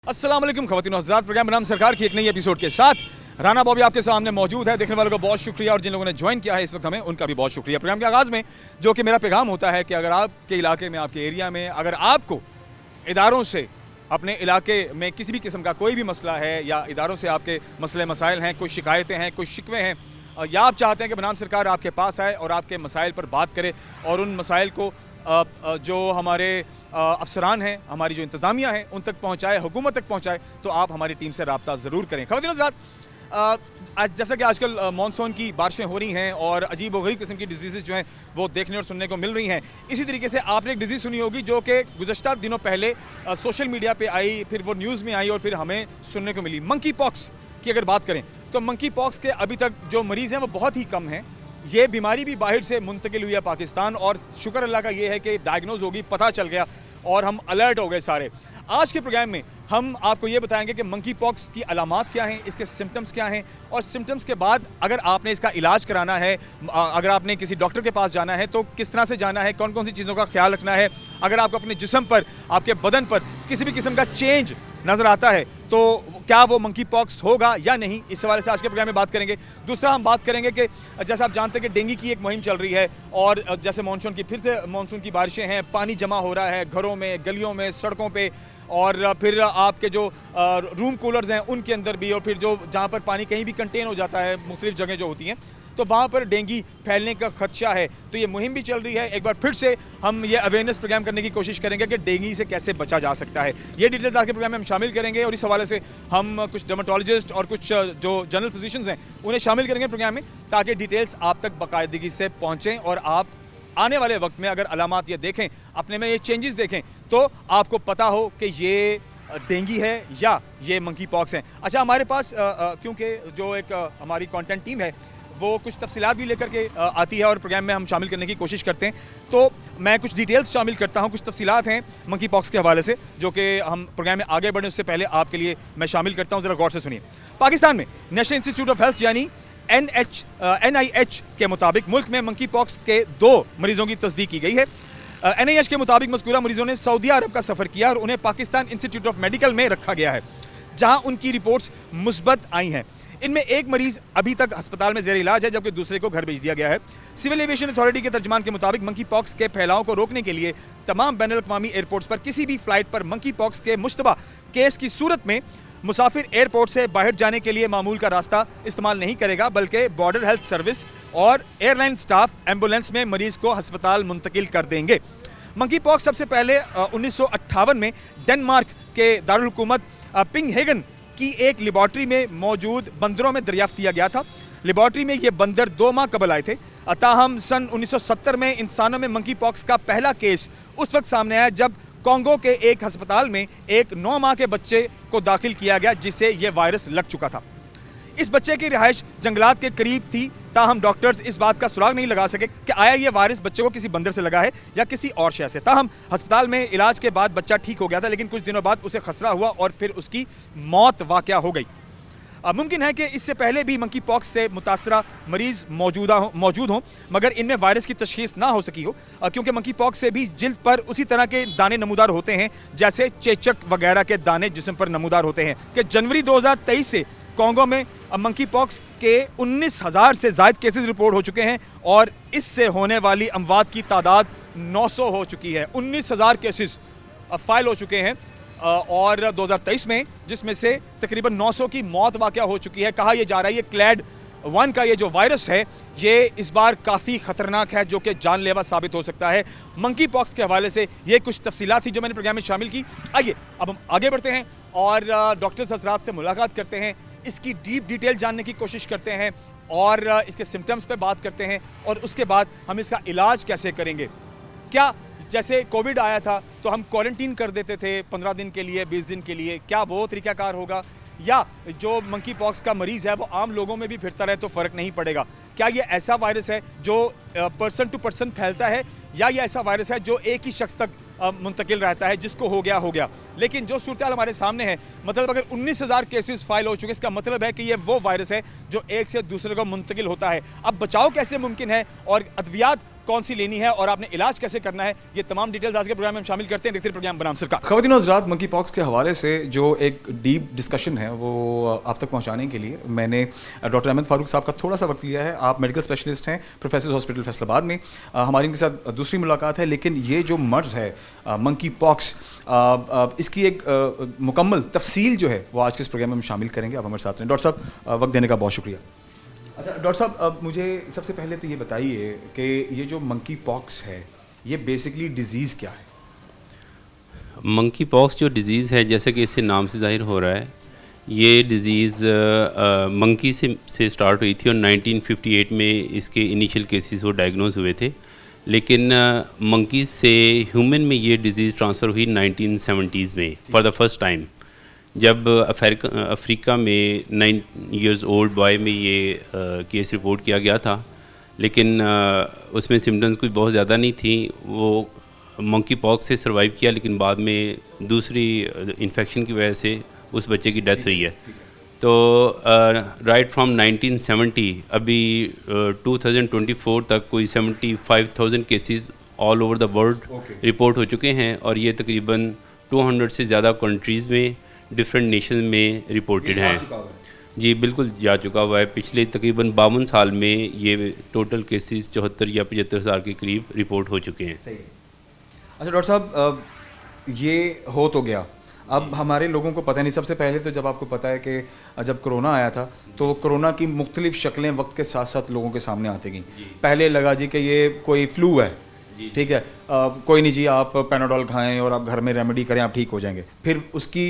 अस्सलाम वालेकुम ख़वातीन और हज़रात, प्रोग्राम बनाम सरकार की एक नई एपिसोड के साथ राना बॉबी आपके सामने मौजूद है। देखने वालों को बहुत शुक्रिया और जिन लोगों ने ज्वाइन किया है इस वक्त हमें उनका भी बहुत शुक्रिया। प्रोग्राम के आगाज़ में जो कि मेरा पैगाम होता है कि अगर आपके इलाके में, आपके एरिया में, अगर आपको इदारों से अपने इलाके में किसी भी किस्म का कोई भी मसला है या इदारों से आपके मसले मसाइल हैं, कोई शिकायतें हैं, कोई शिकवे हैं, या आप चाहते हैं कि बनाम सरकार आपके पास आए और आपके मसाइल पर बात करे और उन मसाइल को जो हमारे अफसरान हैं, हमारी जो इंतज़ामिया है उन तक पहुँचाए, हुकूमत तक पहुँचाए, तो आप हमारी टीम से रब्ता ज़रूर करें। ख़वातीन और हज़रात, जैसा कि आजकल मानसून की बारिशें हो रही हैं और अजीब व गरीब किस्म की डिजीज़ जो हैं वो देखने और सुनने को मिल रही हैं। इसी तरीके से आपने एक डिजीज़ सुनी होगी जो कि गुज़श्ता दिनों पहले सोशल मीडिया पे आई, फिर वो न्यूज़ में आई और फिर हमें सुनने को मिली। मंकी पॉक्स की अगर बात करें तो मंकी पॉक्स के अभी तक जो मरीज़ हैं वो बहुत ही कम हैं। ये बीमारी भी बाहर से मुंतकिल हुई है पाकिस्तान, और शुक्र अल्लाह का ये है कि डायग्नोज होगी, पता चल गया और हम अलर्ट हो गए सारे। आज के प्रोग्राम में हम आपको ये बताएंगे कि मंकी पॉक्स की अलामात क्या हैं, इसके सिम्टम्स क्या हैं, और सिम्टम्स के बाद अगर आपने इसका इलाज कराना है, अगर आपने किसी डॉक्टर के पास जाना है तो किस तरह से जाना है, कौन कौन सी चीज़ों का ख्याल रखना है। अगर आपको अपने जिस्म पर, आपके बदन पर किसी भी किस्म का चेंज नज़र आता है तो क्या वो मंकी पॉक्स होगा या नहीं, इस हवाले से आज के प्रोग्राम में बात करेंगे। दूसरा हम बात करेंगे कि जैसा आप जानते हैं कि डेंगू की एक मुहिम चल रही है और जैसे मानसून की फिर से मानसून की बारिशें हैं, पानी जमा हो रहा है घरों में, गलियों में, सड़कों पे, और फिर आपके जो रूम कूलर्स हैं उनके अंदर भी, और फिर जो जहाँ पर पानी कहीं भी कंटेन हो जाता है, मुख्तलिफ जगह जो होती हैं, तो वहाँ पर डेंगू फैलने का खदशा है। तो ये मुहिम भी चल रही है। एक बार फिर से हम ये अवेयरनेस प्रोग्राम करने की कोशिश करेंगे कि डेंगू से कैसे बचा जा सकता है। ये डिटेल्स आज के प्रोग्राम में हम शामिल करेंगे और इस हवाले से हम कुछ डर्मेटोलॉजिस्ट और कुछ जो जनरल फिजिशियंस हैं उन्हें शामिल करेंगे प्रोग्राम में, ताकि डिटेल्स आप तक बाकायदगी से पहुँचें और आप आने वाले वक्त में अगर अलामात ये देखें, अपने में ये चेंजेस देखें, तो आपको पता हो कि ये डेंगू है या ये मंकी पॉक्स है। अच्छा, हमारे पास क्योंकि जो एक हमारी कंटेंट टीम है वो कुछ तफसीलात भी लेकर के आती है और प्रोग्राम में हम शामिल करने की कोशिश करते हैं, तो मैं कुछ डिटेल्स शामिल करता हूं, कुछ तफसीलात हैं मंकी पॉक्स के हवाले से जो कि हम प्रोग्राम में आगे बढ़ने उससे पहले आपके लिए मैं शामिल करता हूं। ज़रा गौर से सुनिए। पाकिस्तान में नेशनल इंस्टीट्यूट ऑफ हेल्थ यानी NIH के मुताबिक मुल्क में मंकी पॉक्स के 2 मरीजों की तस्दीक की गई है। NIH के मुताबिक मज़कूरा मरीजों ने सऊदी अरब का सफ़र किया और उन्हें पाकिस्तान इंस्टीट्यूट ऑफ मेडिकल में रखा गया है, जहां उनकी रिपोर्ट्स मुस्बत आई हैं। इनमें एक मरीज अभी तक अस्पताल में ज़ेर इलाज है, जबकि दूसरे को घर भेज दिया गया है। सिविल एविएशन अथॉरिटी के तर्जमान के मुताबिक मंकी पॉक्स के फैलाव को रोकने के लिए तमाम बैनुल-अक़वामी एयरपोर्ट्स पर किसी भी फ्लाइट पर मंकी पॉक्स के मुश्तबा केस की सूरत में मुसाफिर एयरपोर्ट से बाहर जाने के लिए मामूल का रास्ता इस्तेमाल नहीं करेगा, बल्कि बॉर्डर हेल्थ सर्विस और एयरलाइन स्टाफ एम्बुलेंस में मरीज को अस्पताल मुंतकिल कर देंगे। मंकी पॉक्स सबसे पहले 1958 में डेनमार्क के दारुल हुकूमत पिंगहेगन की एक लेबॉर्ट्री में मौजूद बंदरों में दरियाफ्त किया गया था। लेबॉर्ट्री में ये बंदर 2 माह कबल आए थे। ताहम सन 1970 में इंसानों में मंकी पॉक्स का पहला केस उस वक्त सामने आया जब कॉन्गो के एक अस्पताल में एक 9 माह के बच्चे को दाखिल किया गया जिससे यह वायरस लग चुका था। इस बच्चे की रिहाइश जंगलात के करीब थी, ताहम डॉक्टर्स इस बात का सुराग नहीं लगा सके कि आया ये वायरस बच्चे को किसी बंदर से लगा है या किसी और शय से। ताहम अस्पताल में इलाज के बाद बच्चा ठीक हो गया था, लेकिन कुछ दिनों बाद उसे खसरा हुआ और फिर उसकी मौत वाक़या हो गई। मुमकिन है कि इससे पहले भी मंकी पॉक्स से मुतासरा मरीज मौजूद हों, मगर इनमें वायरस की तशखीस ना हो सकी हो, क्योंकि मंकी पॉक्स से भी जिल्द पर उसी तरह के दाने नमूदार होते हैं जैसे चेचक वगैरह के दाने जिस्म पर नमूदार होते हैं। कि जनवरी 2023 से कॉन्गो में मंकी पॉक्स के 19,000 से ज़ायद केसेस रिपोर्ट हो चुके हैं और इससे होने वाली अमवात की तादाद 900 हो चुकी है। 19,000 केसेस फाइल हो चुके हैं और 2023 में, जिसमें से तकरीबन 900 की मौत वाक़या हो चुकी है। कहा यह जा रहा है ये क्लैड 1 का ये जो वायरस है ये इस बार काफ़ी ख़तरनाक है, जो कि जानलेवा साबित हो सकता है। मंकी पॉक्स के हवाले से ये कुछ तफसीलात थी जो मैंने प्रोग्राम में शामिल की। आइए अब हम आगे बढ़ते हैं और डॉक्टर्स हज़रात से मुलाकात करते हैं, इसकी डीप डिटेल जानने की कोशिश करते हैं और इसके सिम्टम्स पे बात करते हैं और उसके बाद हम इसका इलाज कैसे करेंगे। क्या जैसे कोविड आया था तो हम क्वारंटीन कर देते थे 15 दिन के लिए, 20 दिन के लिए, क्या वो तरीकाकार होगा, या जो मंकी पॉक्स का मरीज़ है वो आम लोगों में भी फिरता रहे तो फ़र्क नहीं पड़ेगा। क्या ये ऐसा वायरस है जो पर्सन टू पर्सन फैलता है, या ये ऐसा वायरस है जो एक ही शख्स तक मुंतकिल रहता है, जिसको हो गया। लेकिन जो सूरत हमारे सामने है, मतलब अगर 19,000 केसेस फाइल हो चुके, इसका मतलब है कि ये वो वायरस है जो एक से दूसरे को मुंतकिल होता है। अब बचाव कैसे मुमकिन है और अद्वियात कौन सी लेनी है और आपने इलाज कैसे करना है, ये तमाम डिटेल्स आज के प्रोग्राम में हम शामिल करते हैं। देखते हैं प्रोग्राम बनाम सरकार। ख़वातीन और हज़रात, मंकी पॉक्स के हवाले से जो एक डीप डिस्कशन है वो आप तक पहुंचाने के लिए मैंने डॉक्टर अहमद फारूक साहब का थोड़ा सा वक्त लिया है। आप मेडिकल स्पेशलिस्ट हैं प्रोफेसर हॉस्पिटल फैसलाबाद में। हमारी इनके साथ दूसरी मुलाकात है, लेकिन ये जो मर्ज़ है मंकी पॉक्स, इसकी एक मुकम्मल तफसील जो है वो आज के इस प्रोग्राम में हम शामिल करेंगे। आप हमारे साथ हैं। डॉक्टर साहब, वक्त देने का बहुत शुक्रिया। अच्छा डॉक्टर साहब, अब मुझे सबसे पहले तो ये बताइए कि ये जो मंकी पॉक्स है ये बेसिकली डिज़ीज़ क्या है? मंकी पॉक्स जो डिज़ीज़ है, जैसे कि इससे नाम से ज़ाहिर हो रहा है, ये डिज़ीज़ मंकी से स्टार्ट हुई थी और 1958 में इसके इनिशियल केसेस वो डायग्नोज हुए थे। लेकिन मंकी से ह्यूमन में ये डिज़ीज़ ट्रांसफ़र हुई 1970s में फॉर द फर्स्ट टाइम, जब अफ्रीका में 9 इयर्स ओल्ड बॉय में ये केस रिपोर्ट किया गया था। लेकिन उसमें सिम्टम्स कुछ बहुत ज़्यादा नहीं थी। वो मंकी पॉक्स से सर्वाइव किया, लेकिन बाद में दूसरी इन्फेक्शन की वजह से उस बच्चे की डेथ हुई है। तो राइट फ्रॉम 1970 अभी 2024 तक कोई 75,000 cases all over the world report हो चुके हैं और ये तकरीबन 200 से ज़्यादा कंट्रीज़ में डिफरेंट नेशन में रिपोर्टेड हैं। जी बिल्कुल जा चुका हुआ है। पिछले तकरीबन 52 साल में ये टोटल केसेस 74 या 75 हज़ार के करीब रिपोर्ट हो चुके हैं। सही। अच्छा डॉक्टर साहब, ये हो तो गया, अब हमारे लोगों को पता नहीं। सबसे पहले तो जब आपको पता है कि जब कोरोना आया था तो कोरोना की मुख्तलिफ शक्लें वक्त के साथ साथ लोगों के सामने आती गई। पहले लगा जी कि ये कोई फ्लू है, ठीक है, कोई नहीं जी, आप पैनाडोल खाएं और आप घर में रेमेडी करें, आप ठीक हो जाएंगे। फिर उसकी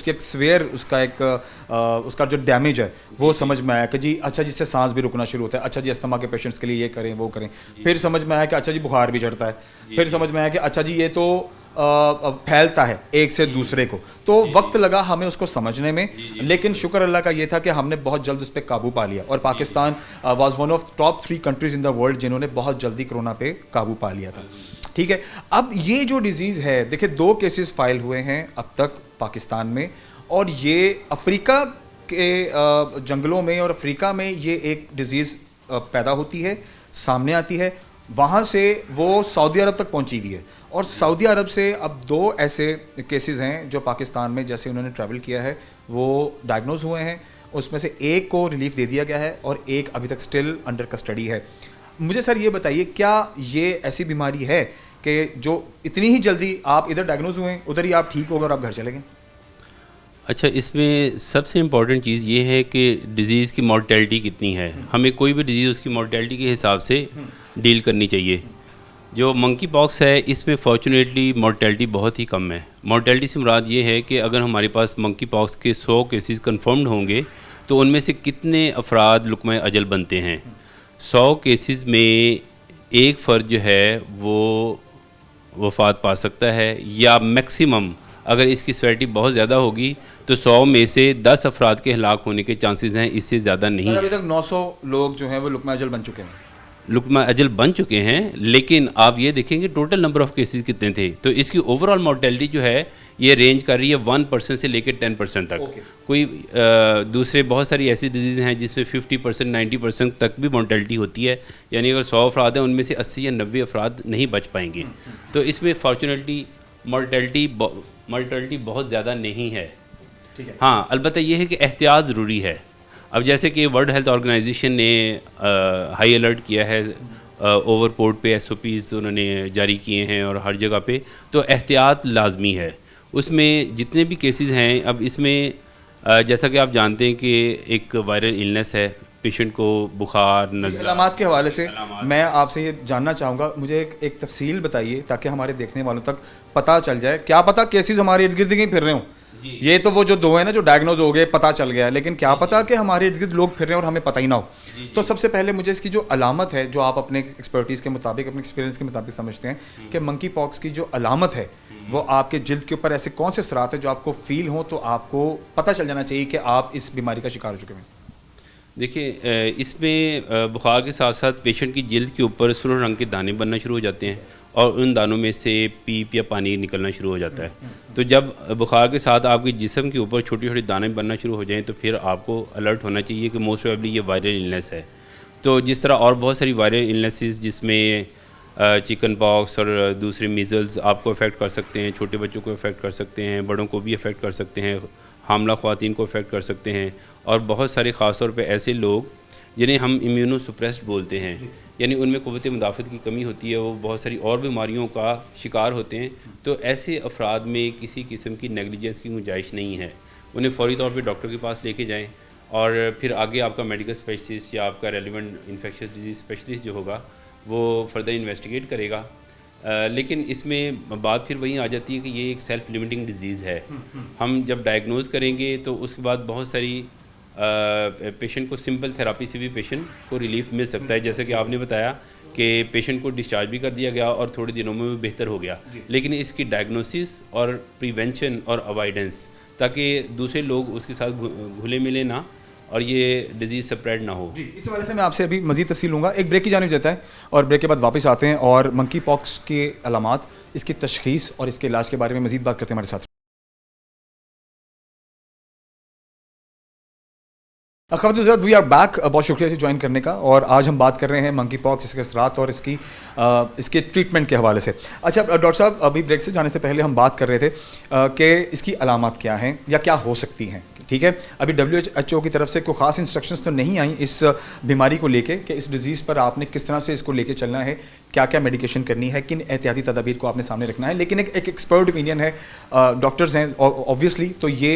एक स्वेयर उसका जो डैमेज है वो समझ में आया कि जी अच्छा, जिससे सांस भी रुकना शुरू होता है। अच्छा जी, अस्थमा के पेशेंट्स के लिए ये करें वो करें। फिर समझ में आया कि अच्छा जी, बुखार भी चढ़ता है। फिर समझ में आया कि अच्छा जी, ये तो फैलता है एक से दूसरे को। तो वक्त लगा हमें उसको समझने में, लेकिन शुक्र अल्लाह का ये था कि हमने बहुत जल्द उस पर काबू पा लिया और Pakistan was one of top 3 countries in the world जिन्होंने बहुत जल्दी कोरोना पे काबू पा लिया था। ठीक है, अब ये जो डिजीज़ है, देखिए 2 केसेस फाइल हुए हैं अब तक पाकिस्तान में, और ये अफ्रीका के जंगलों में और अफ्रीका में ये एक डिजीज़ पैदा होती है, सामने आती है, वहाँ से वो सऊदी अरब तक पहुँची हुई है। और सऊदी अरब से अब 2 ऐसे केसेस हैं जो पाकिस्तान में, जैसे उन्होंने ट्रैवल किया है, वो डायग्नोज हुए हैं। उसमें से एक को रिलीफ दे दिया गया है और एक अभी तक स्टिल अंडर कस्टडी है। मुझे सर ये बताइए, क्या ये ऐसी बीमारी है कि जो इतनी ही जल्दी आप इधर डायग्नोज हुए, उधर ही आप ठीक हो गए और आप घर चले गए? अच्छा, इसमें सबसे इम्पॉर्टेंट चीज़ ये है कि डिज़ीज़ की मॉर्टेलिटी कितनी है। हमें कोई भी डिज़ीज़ उसकी मॉर्टेलिटी के हिसाब से डील करनी चाहिए। जो मंकी पॉक्स है, इसमें फॉर्चुनेटली मॉर्टेलिटी बहुत ही कम है। मॉर्टेलिटी से मुराद ये है कि अगर हमारे पास मंकी पॉक्स के 100 केसेस कंफर्म्ड होंगे तो उनमें से कितने अफराद लुक्मा अजल बनते हैं। 100 केसेस में एक फ़र्द जो है वो वफ़ात पा सकता है, या मैक्सिमम अगर इसकी सेवेरिटी बहुत ज़्यादा होगी तो 100 में से 10 अफराद के हलाक होने के चांसेस हैं, इससे ज़्यादा नहीं। अभी तक 900 लोग जो हैं वो लुक्मा अजल बन चुके हैं। लुक्मा अजल बन चुके हैं, लेकिन आप ये देखेंगे टोटल नंबर ऑफ़ केसेस कितने थे। तो इसकी ओवरऑल मॉर्टेलिटी जो है ये रेंज कर रही है 1% से लेकर 10% तक। कोई दूसरे बहुत सारी ऐसी डिजीज़ हैं जिसमें 50% 90% तक भी मॉर्टेलिटी होती है। यानी अगर 100 अफराद हैं उनमें से 80 या 90 अफराद नहीं बच पाएंगे। तो इसमें फॉर्चुनेटली मॉर्टेलिटी बहुत ज़्यादा नहीं है। हाँ, अलबत्ता ये है कि एहतियात ज़रूरी है। अब जैसे कि वर्ल्ड हेल्थ ऑर्गेनाइजेशन ने हाई अलर्ट किया है, ओवरपोर्ट पे SOPs उन्होंने जारी किए हैं और हर जगह पे, तो एहतियात लाजमी है। उसमें जितने भी केसेस हैं, अब इसमें जैसा कि आप जानते हैं कि एक वायरल इलनेस है, पेशेंट को बुखार, नज़ला। अलामात के हवाले से मैं आपसे ये जानना चाहूँगा, मुझे एक तफसील बताइए ताकि हमारे देखने वालों तक पता चल जाए। क्या पता केसेस हमारे इर्द गिर्द ही फिर रहे हों। ये तो वो जो 2 हैं ना जो डायग्नोज हो गए, पता चल गया, लेकिन क्या पता कि हमारे इर्द गिर्द लोग फिर रहे हैं और हमें पता ही ना हो। तो सबसे पहले मुझे इसकी जो अलामत है, जो आप अपने एक्सपर्टीज़ के मुताबिक, अपने एक्सपीरियंस के मुताबिक समझते हैं कि मंकी पॉक्स की जो अलामत है वो आपके जिल्द के ऊपर ऐसे कौन से असरात है जो आपको फील हो, तो आपको पता चल जाना चाहिए कि आप इस बीमारी का शिकार हो चुके हैं? देखिए, इसमें बुखार के साथ साथ पेशेंट की जिल्द के ऊपर सुर्ख रंग के दाने बनना शुरू हो जाते हैं और उन दानों में से पीप या पानी निकलना शुरू हो जाता है। तो जब बुखार के साथ आपके जिस्म के ऊपर छोटे छोटे दाने बनना शुरू हो जाएं तो फिर आपको अलर्ट होना चाहिए कि मोस्ट प्रोबेबली ये वायरल इलनेस है। तो जिस तरह और बहुत सारी वायरल इलनेसेस जिसमें चिकन पॉक्स और दूसरे मीज़ल्स आपको अफेक्ट कर सकते हैं, छोटे बच्चों को अफेक्ट कर सकते हैं, बड़ों को भी अफेक्ट कर सकते हैं, हामला ख़वातीन को अफेक्ट कर सकते हैं, और बहुत सारे ख़ास तौर पे ऐसे लोग जिन्हें हम इम्यूनोसुप्रेस्ड बोलते हैं, यानी उनमें क़ुव्वत मुदाफ़त की कमी होती है, वो बहुत सारी और बीमारियों का शिकार होते हैं। तो ऐसे अफराद में किसी किस्म की नेगलिजेंस की गुंजाइश नहीं है, उन्हें फ़ौरी तौर पे डॉक्टर के पास लेके जाएं और फिर आगे आपका मेडिकल स्पेशलिस्ट या आपका रेलिवेंट इन्फेक्शियस डिजीज़ स्पेशलिस्ट जो होगा वो फर्दर इन्वेस्टिगेट करेगा। लेकिन इसमें बात फिर वहीं आ जाती है कि ये एक सेल्फ लिमिटिंग डिजीज़ है। हम जब डायग्नोज करेंगे तो उसके बाद बहुत सारी पेशेंट को सिंपल थेरापी से भी पेशेंट को रिलीफ मिल सकता है। जैसे कि आपने बताया कि पेशेंट को डिस्चार्ज भी कर दिया गया और थोड़े दिनों में भी बेहतर हो गया, लेकिन इसकी डायग्नोसिस और प्रिवेंशन और अवॉइडेंस, ताकि दूसरे लोग उसके साथ घुले मिले ना और ये डिजीज़ स्प्रेड ना हो। जी, इस वजह से मैं आपसे अभी मज़ीद तफसील लूँगा। एक ब्रेक की जानिब जाता है और ब्रेक के बाद वापस आते हैं और मंकी पॉक्स के अलामात, इसकी तशख़ीस और इसके इलाज के बारे में मज़ीद बात करते हैं हमारे साथ। ख़वातीन वी आर बैक, बहुत शुक्रिया इसे ज्वाइन करने का। और आज हम बात कर रहे हैं मंकी पॉक्स, इसके असरात और इसके ट्रीटमेंट के हवाले से। अच्छा डॉक्टर साहब, अभी ब्रेक से जाने से पहले हम बात कर रहे थे कि इसकी अलामात क्या हैं या क्या हो सकती हैं। ठीक है, अभी WHO की तरफ से कोई ख़ास इंस्ट्रक्शंस तो नहीं आई इस बीमारी को लेके कि इस डिज़ीज़ पर आपने किस तरह से इसको लेके चलना है, क्या क्या मेडिकेशन करनी है, किन एहतियाती तदाबीर को आपने सामने रखना है। लेकिन एक एक्सपर्ट ओपिनियन है, डॉक्टर्स हैं ऑब्वियसली, तो ये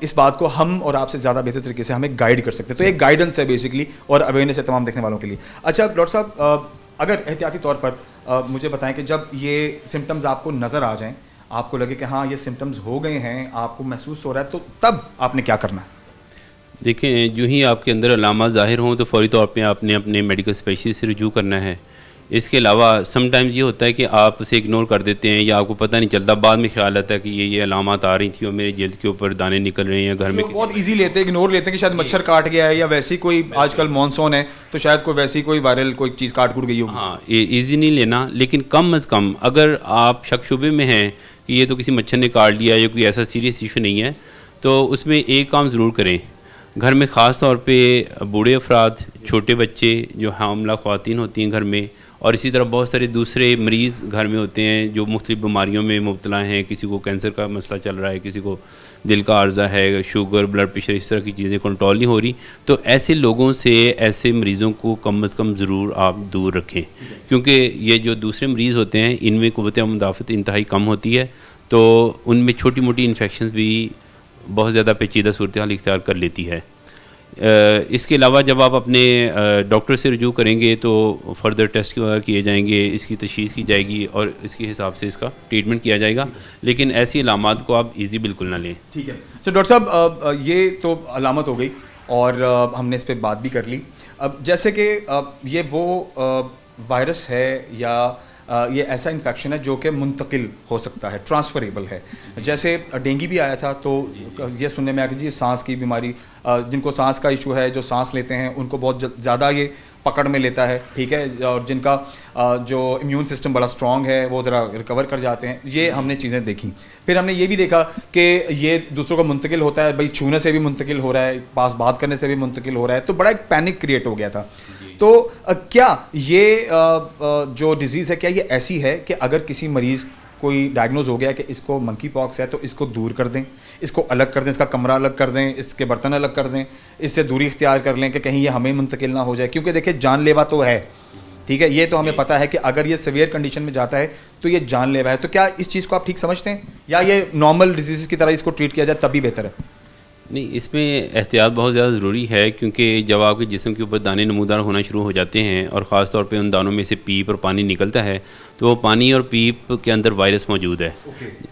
इस बात को हम और आपसे ज़्यादा बेहतर तरीके से हमें गाइड कर सकते हैं। तो एक गाइडेंस है बेसिकली और अवेयरनेस है तमाम देखने वालों के लिए। अच्छा डॉक्टर साहब, अगर एहतियाती तौर पर मुझे बताएं कि जब ये सिम्टम्स आपको नज़र आ जाएं, आपको लगे कि हाँ ये सिम्टम्स हो गए हैं, आपको महसूस हो रहा है, तो तब आपने क्या करना है? देखें, जो ही आपके अंदर अलामात ज़ाहिर हों तो फ़ौरी तौर पे आपने अपने मेडिकल स्पेशलिस्ट से रुजू करना है। इसके अलावा समटाइम्स ये होता है कि आप उसे इग्नोर कर देते हैं या आपको पता नहीं चलता, बाद में ख्याल आता है कि ये अलामात आ रही थी और मेरी जल्द के ऊपर दाने निकल रहे हैं, घर में बहुत ईजी लेते हैं, इग्नोर लेते हैं कि शायद मच्छर काट गया है या वैसी कोई, आजकल मॉनसून है तो शायद कोई वैसी कोई वायरल कोई चीज़ काट कूट गई होगी। हाँ, ये ईजी नहीं लेना, लेकिन कम अज़ कम अगर आप शक शुबे में हैं कि ये तो किसी मच्छर ने काट लिया या कोई ऐसा सीरियस इशू नहीं है, तो उसमें एक काम ज़रूर करें। घर में ख़ास तौर पे बूढ़े अफराद, छोटे बच्चे, जो हामला ख़वातीन होती हैं घर में, और इसी तरह बहुत सारे दूसरे मरीज़ घर में होते हैं जो मुख्तलिफ़ बीमारियों में मुब्तला हैं। किसी को कैंसर का मसला चल रहा है, किसी को दिल का अर्जा है, शुगर, ब्लड प्रेशर, इस तरह की चीज़ें कंट्रोल नहीं हो रही। तो ऐसे लोगों से, ऐसे मरीज़ों को कम अज़ कम ज़रूर आप दूर रखें, क्योंकि ये जो दूसरे मरीज़ होते हैं इनमें क़ुव्वत मुदाफ़त इंतहाई कम होती है, तो उनमें छोटी मोटी इन्फेक्शंस भी बहुत ज़्यादा पेचीदा सूरत हाल इख्तियार कर लेती है। इसके अलावा जब आप अपने डॉक्टर से रुजू करेंगे तो फर्दर टेस्ट वगैरह किए जाएंगे, इसकी तशख़ीस की जाएगी और इसके हिसाब से इसका ट्रीटमेंट किया जाएगा, लेकिन ऐसी अलामात को आप इजी बिल्कुल ना लें। ठीक है। तो डॉक्टर साहब, ये तो अलामत हो गई और हमने इस पर बात भी कर ली। अब जैसे कि ये वो वायरस है या ये ऐसा इन्फेक्शन है जो कि मुंतकिल हो सकता है, ट्रांसफरेबल है। जैसे डेंगू भी आया था तो ये सुनने में आया कि जी सांस की बीमारी, जिनको सांस का इशू है, जो सांस लेते हैं उनको बहुत ज़्यादा ये पकड़ में लेता है, ठीक है, और जिनका जो इम्यून सिस्टम बड़ा स्ट्रॉन्ग है वो ज़रा रिकवर कर जाते हैं। ये हमने चीज़ें देखी। फिर हमने ये भी देखा कि ये दूसरों को मुंतकिल होता है, भाई छूने से भी मुंतकिल हो रहा है, पास बात करने से भी मुंतकिल हो रहा है, तो बड़ा एक पैनिक क्रिएट हो गया था। तो क्या ये जो डिज़ीज़ है, क्या ये ऐसी है कि अगर किसी मरीज़ कोई डायग्नोज हो गया कि इसको मंकी पॉक्स है तो इसको दूर कर दें, इसको अलग कर दें, इसका कमरा अलग कर दें, इसके बर्तन अलग कर दें, इससे दूरी इख्तियार कर लें कि कहीं ये हमें मुंतकिल ना हो जाए? क्योंकि देखिए जानलेवा तो है, ठीक है, ये तो हमें पता है कि अगर ये सीवियर कंडीशन में जाता है तो ये जानलेवा है। तो क्या इस चीज़ को आप ठीक समझते हैं या ये नॉर्मल डिजीज़ की तरह इसको ट्रीट किया जाए तभी बेहतर है? नहीं, इसमें एहतियात बहुत ज़्यादा ज़रूरी है, क्योंकि जब आपके जिस्म के ऊपर दाने नमूदार होना शुरू हो जाते हैं और ख़ास तौर पे उन दानों में से पीप और पानी निकलता है, तो वो पानी और पीप के अंदर वायरस मौजूद है।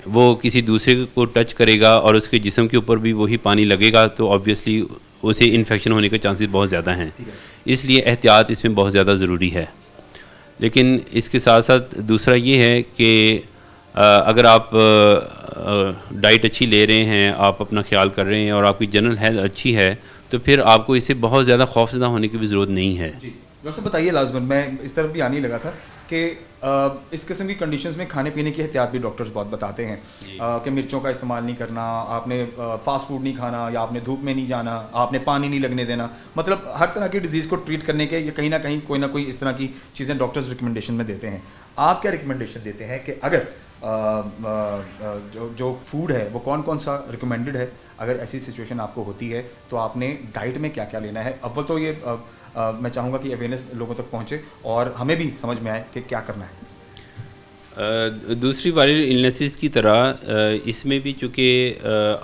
वो किसी दूसरे को टच करेगा और उसके जिस्म के ऊपर भी वही पानी लगेगा, तो ऑब्वियसली उसे इन्फेक्शन होने के चांसेस बहुत ज़्यादा हैं। इसलिए एहतियात इसमें बहुत ज़्यादा ज़रूरी है। लेकिन इसके साथ साथ दूसरा ये है कि अगर आप डाइट अच्छी ले रहे हैं, आप अपना ख्याल कर रहे हैं और आपकी जनरल हेल्थ अच्छी है, तो फिर आपको इससे बहुत ज़्यादा खौफज़दा होने की भी ज़रूरत नहीं है। जी डॉक्टर साहब बताइए, लाजमन मैं इस तरफ भी आने लगा था कि इस किस्म की कंडीशंस में खाने पीने की एहतियात भी डॉक्टर्स बहुत बताते हैं कि मिर्चों का इस्तेमाल नहीं करना, आपने फास्ट फूड नहीं खाना, या आपने धूप में नहीं जाना, आपने पानी नहीं लगने देना। मतलब हर तरह की डिजीज़ को ट्रीट करने के ये कहीं ना कहीं कोई ना कोई इस तरह की चीज़ें डॉक्टर्स रिकमेंडेशन में देते हैं। आप क्या रिकमेंडेशन देते हैं कि अगर जो फूड है वो कौन कौन सा रिकमेंडेड है, अगर ऐसी सिचुएशन आपको होती है तो आपने डाइट में क्या क्या लेना है? अव्वल तो ये मैं चाहूँगा कि अवेयरनेस लोगों तक पहुँचे और हमें भी समझ में आए कि क्या करना है। दूसरी वायरल इलनेसेस की तरह इसमें भी चूँकि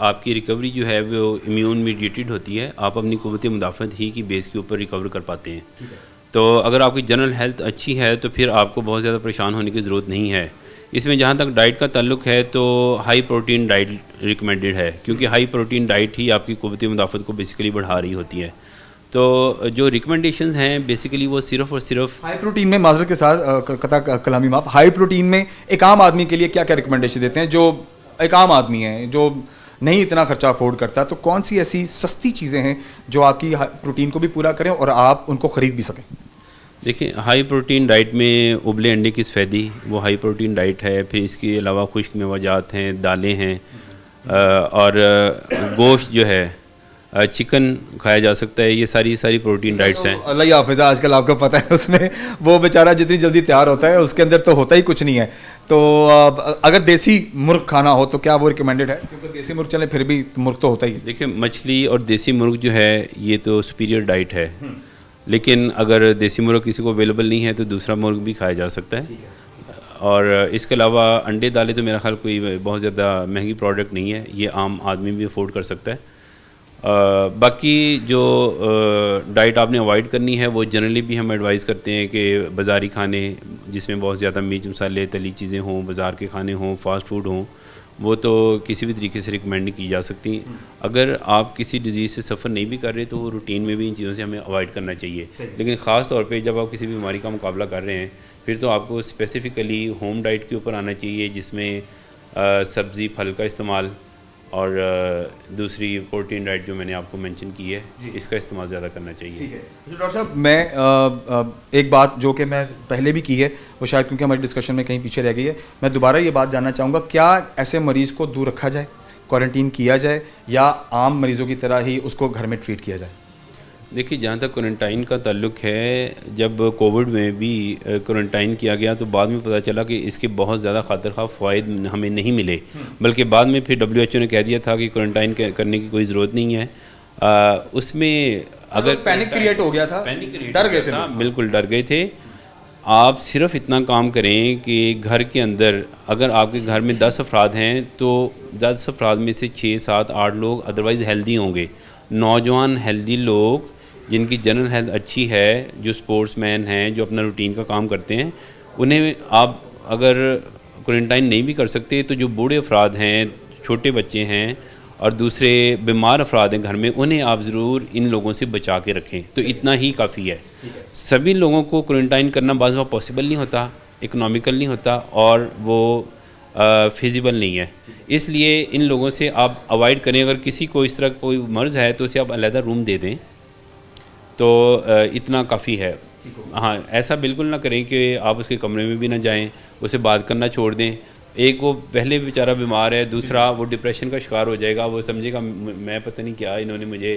आपकी रिकवरी जो है वो इम्यून मीडिएटेड होती है, आप अपनी क़ुव्वत मुदाफ़त ही की बेस के ऊपर रिकवर कर पाते हैं। तो अगर आपकी जनरल हेल्थ अच्छी है तो फिर आपको बहुत ज़्यादा परेशान होने की ज़रूरत नहीं है। इसमें जहाँ तक डाइट का ताल्लुक़ है तो हाई प्रोटीन डाइट रिकमेंडेड है, क्योंकि हाई प्रोटीन डाइट ही आपकी क़ुव्वत मुदाफ़त को बेसिकली बढ़ा रही होती है। तो जो रिकमेंडेशंस हैं बेसिकली वो सिर्फ़ और सिर्फ हाई प्रोटीन में, माजरत के साथ कता कलामी माफ, हाई प्रोटीन में एक आम आदमी के लिए क्या क्या रिकमेंडेशन देते हैं? जो एक आम आदमी है जो नहीं इतना खर्चा अफोर्ड करता, तो कौन सी ऐसी सस्ती चीज़ें हैं जो आपकी प्रोटीन को भी पूरा करें और आप उनको ख़रीद भी सकें? देखिए, हाई प्रोटीन डाइट में उबले अंडे की सफ़ेदी वो हाई प्रोटीन डाइट है। फिर इसके अलावा खुश्क मेवाजात हैं, दालें हैं, और गोश्त जो है, चिकन खाया जा सकता है। ये सारी प्रोटीन डाइट्स हैं। अल्लाह ही हाफ़िज़, आजकल आपको पता है उसमें वो बेचारा जितनी जल्दी तैयार होता है उसके अंदर तो होता ही कुछ नहीं है। तो अगर देसी मुर्ग खाना हो तो क्या वो रिकमेंडेड है? क्योंकि देसी मुर्ग चले फिर भी मुर्ग तो होता ही है। देखिए, मछली और देसी मुर्ग जो है ये तो सुपीरियर डाइट है, लेकिन अगर देसी मुर्ग किसी को अवेलेबल नहीं है तो दूसरा मुर्ग भी खाया जा सकता है। और इसके अलावा अंडे दालें तो मेरा ख्याल कोई बहुत ज़्यादा महंगी प्रोडक्ट नहीं है, ये आम आदमी भी अफोर्ड कर सकता है। बाकी जो डाइट आपने अवॉइड करनी है वो जनरली भी हम एडवाइस करते हैं कि बाज़ारी खाने जिसमें बहुत ज़्यादा मिर्च मसाले तली चीज़ें हों, बाज़ार के खाने हों, फास्ट फूड हों, वो तो किसी भी तरीके से रिकमेंड नहीं की जा सकती। अगर आप किसी डिज़ीज़ से सफ़र नहीं भी कर रहे तो रूटीन में भी इन चीज़ों से हमें अवॉइड करना चाहिए। लेकिन ख़ास तौर पे जब आप किसी बीमारी का मुकाबला कर रहे हैं फिर तो आपको स्पेसिफ़िकली होम डाइट के ऊपर आना चाहिए, जिसमें सब्ज़ी फल का इस्तेमाल और दूसरी प्रोटीन डाइट जो मैंने आपको मेंशन की है इसका इस्तेमाल ज़्यादा करना चाहिए। ठीक है डॉक्टर साहब, मैं एक बात जो कि मैं पहले भी की है वो शायद क्योंकि हमारी डिस्कशन में कहीं पीछे रह गई है, मैं दोबारा ये बात जानना चाहूँगा, क्या ऐसे मरीज़ को दूर रखा जाए, क्वारंटीन किया जाए, या आम मरीज़ों की तरह ही उसको घर में ट्रीट किया जाए? देखिए, जहाँ तक क्वारंटाइन का ताल्लुक़ है, जब कोविड में भी क्वारंटाइन किया गया तो बाद में पता चला कि इसके बहुत ज़्यादा खातिर खा फ़वाइद हमें नहीं मिले, बल्कि बाद में फिर WHO ने कह दिया था कि क्वारंटाइन करने की कोई ज़रूरत नहीं है। उसमें अगर पैनिक क्रिएट हो गया था, डर गए थे, बिल्कुल डर गए थे। आप सिर्फ इतना काम करें कि घर के अंदर अगर आपके घर में 10 अफराद हैं तो 10 अफराद में से 6, 7, 8 लोग अदरवाइज़ हेल्दी होंगे। नौजवान हेल्दी लोग जिनकी जनरल हेल्थ अच्छी है, जो स्पोर्ट्समैन हैं, जो अपना रूटीन का काम करते हैं, उन्हें आप अगर क्वारंटाइन नहीं भी कर सकते तो जो बूढ़े अफराद हैं, छोटे बच्चे हैं और दूसरे बीमार अफराद हैं घर में, उन्हें आप ज़रूर इन लोगों से बचा के रखें। तो इतना ही काफ़ी है। सभी लोगों को क्वारंटाइन करना बाज़ वक़्त पॉसिबल नहीं होता, इकनॉमिकल नहीं होता और वो फिजिबल नहीं है। इसलिए इन लोगों से आप अवॉइड करें। अगर किसी को इस तरह कोई मर्ज़ है तो उसे आप अलहदा रूम दे दें, तो इतना काफ़ी है। हाँ, ऐसा बिल्कुल ना करें कि आप उसके कमरे में भी ना जाएं, उसे बात करना छोड़ दें। एक वो पहले बेचारा बीमार है, दूसरा वो डिप्रेशन का शिकार हो जाएगा, वो समझेगा मैं पता नहीं क्या इन्होंने मुझे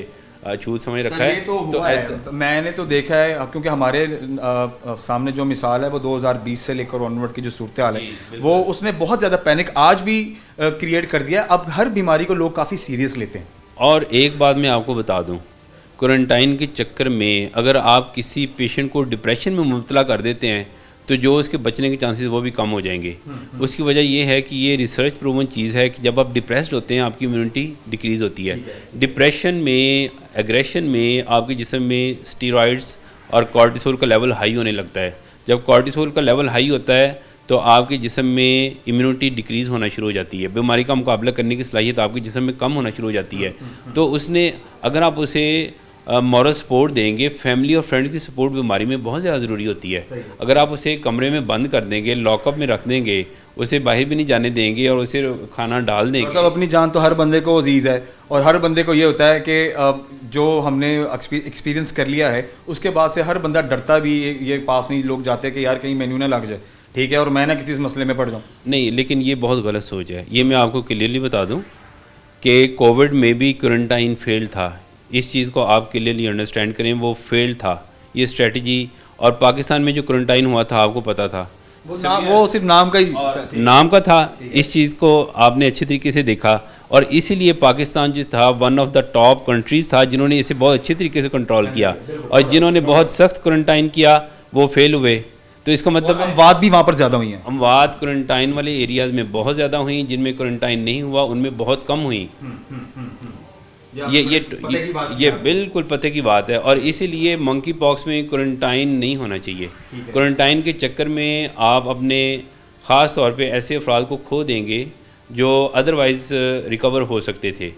छूत समझ रखा है। तो ऐसा मैंने तो देखा है, क्योंकि हमारे सामने जो मिसाल है वो 2020 से लेकर ऑनवर्ड की जो सूरत हाल है वो उसने बहुत ज़्यादा पैनिक आज भी क्रिएट कर दिया। अब हर बीमारी को लोग काफ़ी सीरियस लेते हैं। और एक बात मैं आपको बता दूं, क्वारंटाइन के चक्कर में अगर आप किसी पेशेंट को डिप्रेशन में मुब्तला कर देते हैं तो जो उसके बचने के चांसेस वो भी कम हो जाएंगे। उसकी वजह ये है कि ये रिसर्च प्रूवन चीज़ है कि जब आप डिप्रेस्ड होते हैं आपकी इम्यूनिटी डिक्रीज़ होती है। डिप्रेशन में, एग्रेशन में आपके जिस्म में स्टीरॉइड्स और कॉर्टिसोल का लेवल हाई होने लगता है। जब कॉर्टिसोल का लेवल हाई होता है तो आपके जिस्म में इम्यूनिटी डिक्रीज़ होना शुरू हो जाती है, बीमारी का मुकाबला करने की सलाहियत आपके जिस्म में कम होना शुरू हो जाती है। तो उसने अगर आप उसे मॉरल सपोर्ट देंगे, फैमिली और फ्रेंड की सपोर्ट बीमारी में बहुत ज़्यादा ज़रूरी होती है। अगर आप उसे कमरे में बंद कर देंगे, लॉकअप में रख देंगे, उसे बाहर भी नहीं जाने देंगे और उसे खाना डाल देंगे, मतलब अपनी जान तो हर बंदे को अजीज़ है और हर बंदे को ये होता है कि जो हमने एक्सपीरियंस कर लिया है उसके बाद से हर बंदा डरता भी, ये पास में लोग जाते हैं कि यार कहीं मेन्यू ना लग जाए। ठीक है, और मैं ना किसी इस मसले में पड़ जाऊँ। नहीं, लेकिन ये बहुत गलत सोच है। ये मैं आपको क्लियरली बता दूं कि कोविड में भी क्वारंटाइन फेल था। इस चीज़ को आप क्लियरली अंडरस्टैंड करें, वो फेल था ये स्ट्रेटजी। और पाकिस्तान में जो क्वारंटाइन हुआ था आपको पता था, वो सिर्फ नाम का ही नाम का था। इस चीज़ को आपने अच्छे तरीके से देखा, और इसीलिए पाकिस्तान जो था one of the top countries था जिन्होंने इसे बहुत अच्छे तरीके से कंट्रोल किया, और जिन्होंने बहुत सख्त क्वारंटाइन किया वो फेल हुए। तो इसका मतलब अमवात भी वहाँ पर ज़्यादा हुई हैं। अमवात क्वारंटाइन वाले एरियाज़ में बहुत ज़्यादा हुई, जिनमें क्वारंटाइन नहीं हुआ उनमें बहुत कम हुई। ये बिल्कुल पते की बात है, और इसीलिए मंकी पॉक्स में क्वारंटाइन नहीं होना चाहिए। क्वारंटाइन के चक्कर में आप अपने ख़ास तौर पे ऐसे अफराद को खो देंगे जो अदरवाइज़ रिकवर हो सकते थे।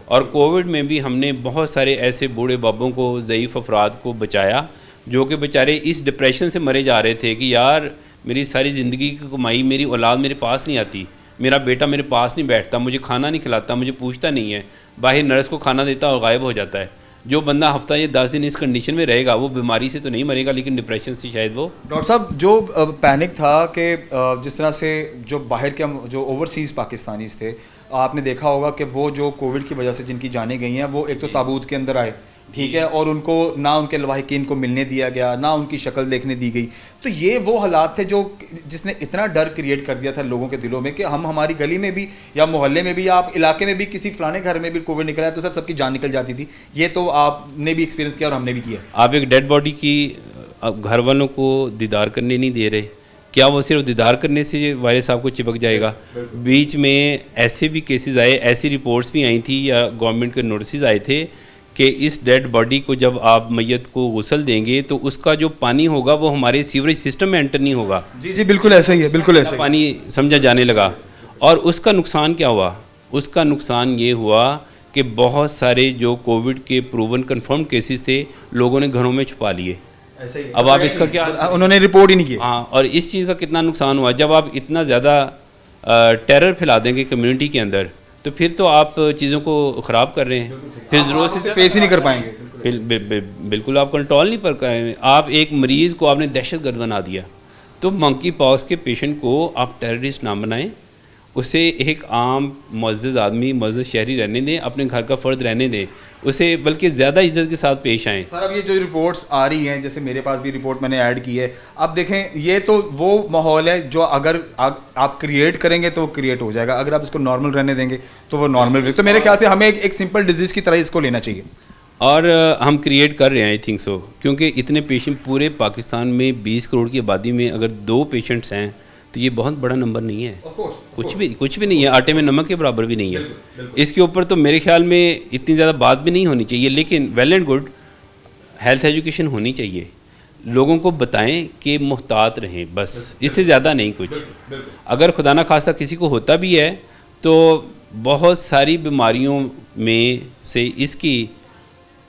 और कोविड में भी हमने बहुत सारे ऐसे बूढ़े बाबों को, ज़ईफ़ अफराद को बचाया, जो कि बेचारे इस डिप्रेशन से मरे जा रहे थे कि यार मेरी सारी ज़िंदगी की कमाई, मेरी औलाद मेरे पास नहीं आती, मेरा बेटा मेरे पास नहीं बैठता, मुझे खाना नहीं खिलाता, मुझे पूछता नहीं है, बाहर नर्स को खाना देता और गायब हो जाता है। जो बंदा हफ्ता या 10 दिन इस कंडीशन में रहेगा वो बीमारी से तो नहीं मरेगा, लेकिन डिप्रेशन से शायद वो। डॉक्टर साहब, जो पैनिक था कि जिस तरह से जो बाहर के जो ओवरसीज़ पाकिस्तानीज़ थे, आपने देखा होगा कि वो जो कोविड की वजह से जिनकी जानें गई हैं वो एक तो ताबूत के अंदर आए, ठीक है, और उनको ना उनके लवाहिकीन को मिलने दिया गया, ना उनकी शक्ल देखने दी गई। तो ये वो हालात थे जो जिसने इतना डर क्रिएट कर दिया था लोगों के दिलों में कि हम हमारी गली में भी या मोहल्ले में भी या आप इलाके में भी किसी फलाने घर में भी कोविड निकला है तो सर सबकी जान निकल जाती थी। ये तो आपने भी एक्सपीरियंस किया और हमने भी किया। आप एक डेड बॉडी की घर वालों को दीदार करने नहीं दे रहे, क्या वो सिर्फ दीदार करने से वायरस आपको चिपक जाएगा? बीच में ऐसे भी केसेस आए, ऐसी रिपोर्ट्स भी आई थी या गवर्नमेंट के नोटिस आए थे कि इस डेड बॉडी को जब आप मैयत को गुस्ल देंगे तो उसका जो पानी होगा वो हमारे सीवरेज सिस्टम में एंटर नहीं होगा। जी जी बिल्कुल ऐसा ही है, बिल्कुल ऐसा पानी समझा जाने लगा। और उसका नुकसान क्या हुआ? उसका नुकसान ये हुआ कि बहुत सारे जो कोविड के प्रूवन कन्फर्म केसेस थे लोगों ने घरों में छुपा लिए। अब आप इसका क्या, उन्होंने रिपोर्ट ही नहीं की। हाँ, और इस चीज़ का कितना नुकसान हुआ? जब आप इतना ज़्यादा टेरर फैला देंगे कम्युनिटी के अंदर तो फिर तो आप चीज़ों को ख़राब कर रहे हैं, फिर ज़रूरत से फेस ही नहीं कर पाएंगे। बिल्कुल आप कंट्रोल नहीं कर पाएंगे। आप एक मरीज़ को आपने दहशतगर्द बना दिया, तो मंकी पॉक्स के पेशेंट को आप टेररिस्ट ना बनाएं, उसे एक आम मुअज़्ज़ज़ आदमी, मुअज़्ज़ज़ शहरी रहने दें, अपने घर का फ़र्द रहने दें, उसे बल्कि ज़्यादा इज्जत के साथ पेश आएँ। सर अब ये जो रिपोर्ट्स आ रही हैं, जैसे मेरे पास भी रिपोर्ट मैंने ऐड की है, अब देखें ये तो वो माहौल है जो अगर आप क्रिएट करेंगे तो वो क्रिएट हो जाएगा, अगर आप इसको नॉर्मल रहने देंगे तो वो नॉर्मल रहेगा। तो मेरे ख्याल से हमें एक सिंपल डिजीज़ की तरह इसको लेना चाहिए, और हम क्रिएट कर रहे हैं, आई थिंक सो, क्योंकि इतने पेशेंट पूरे पाकिस्तान में 20 करोड़ की आबादी में अगर 2 पेशेंट्स हैं तो ये बहुत बड़ा नंबर नहीं है। कुछ भी नहीं है, आटे में नमक के बराबर भी नहीं है। इसके ऊपर तो मेरे ख्याल में इतनी ज़्यादा बात भी नहीं होनी चाहिए, लेकिन well and good health education होनी चाहिए। लोगों को बताएं कि मुहतात रहें, बस इससे ज़्यादा नहीं कुछ। अगर खुदा ना खास्ता किसी को होता भी है तो बहुत सारी बीमारियों में से इसकी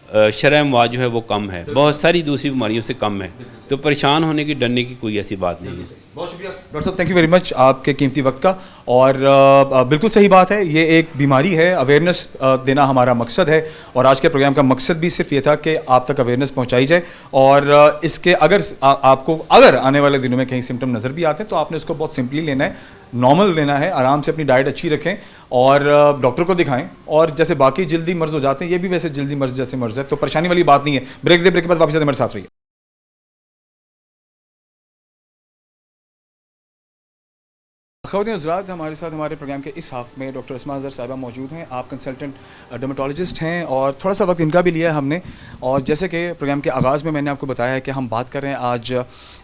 शरह अमवात जो है वो कम है, बहुत सारी दूसरी बीमारियों से कम है, तो परेशान होने की, डरने की कोई ऐसी बात नहीं है। बहुत शुक्रिया डॉक्टर साहब, थैंक यू वेरी मच आपके कीमती वक्त का। और बिल्कुल सही बात है, ये एक बीमारी है, अवेयरनेस देना हमारा मकसद है, और आज के प्रोग्राम का मकसद भी सिर्फ ये था कि आप तक अवेयरनेस पहुंचाई जाए। और इसके अगर आपको अगर आने वाले दिनों में कहीं सिम्टम नज़र भी आते हैं तो आपने उसको बहुत सिंपली लेना है, नॉर्मल लेना है, आराम से अपनी डाइट अच्छी रखें और डॉक्टर को दिखाएं। और जैसे बाकी जल्दी मर्ज हो जाते हैं, ये भी वैसे जल्दी मर्ज जैसे मर्ज है, तो परेशानी वाली बात नहीं है। ब्रेक के बाद वापस आते हमारे साथ रहिए। ख़वातीन हज़रात, हमारे साथ हमारे प्रोग्राम के इस हाफ में डॉक्टर अस्मा अज़हर साहिबा मौजूद हैं। आप कंसल्टेंट डर्मेटोलॉजिस्ट हैं और थोड़ा सा वक्त इनका भी लिया है हमने। और जैसे कि प्रोग्राम के आगाज़ में मैंने आपको बताया है कि हम बात कर रहे हैं आज